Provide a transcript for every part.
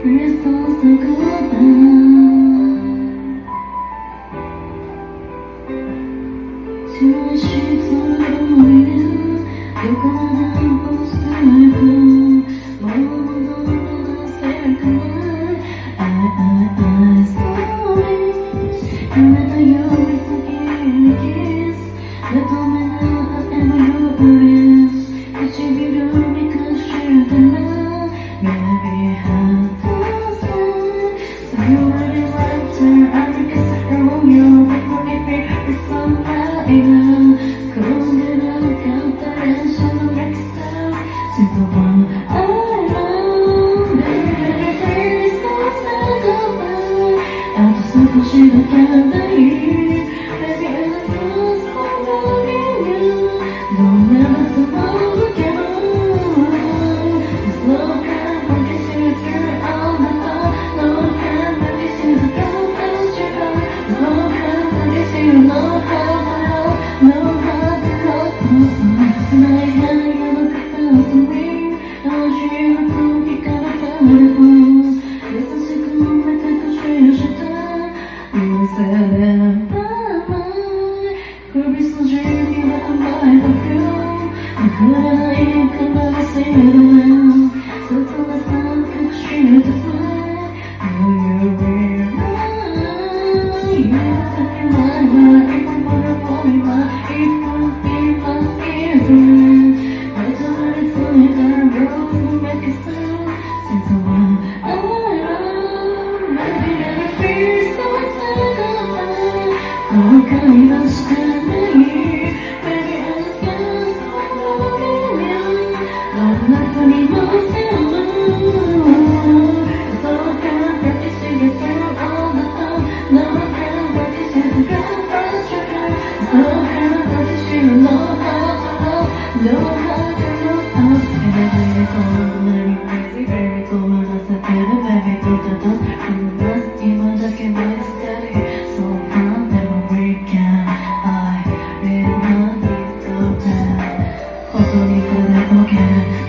Crystals say goodbye. Two sheets of blue, you're gonna post like blue. Mama, don't say goodbye. I sorry. Remember you with a kiss. But don't matter ever you is. It's if you do because you're the man. Maybe half the time. So you really like to. I guess I know you. But what if it's somebody?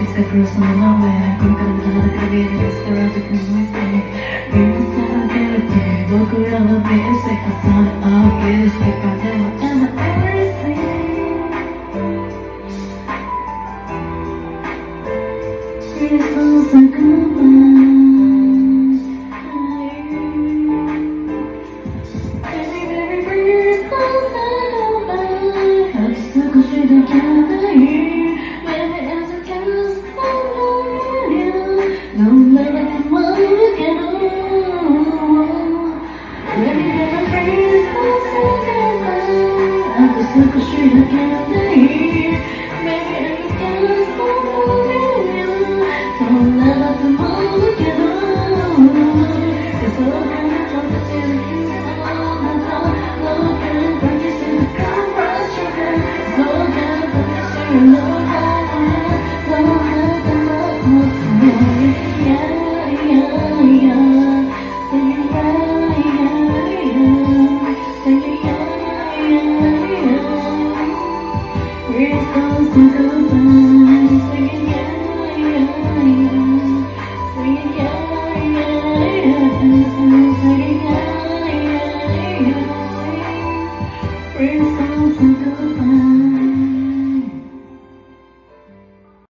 It's the first time I'm aware. Come come to the career, it's the right to prove mistake. Bring the sound of it, walk around the basic. The sound of this, if I never ever ever see. Crystals are goodbye.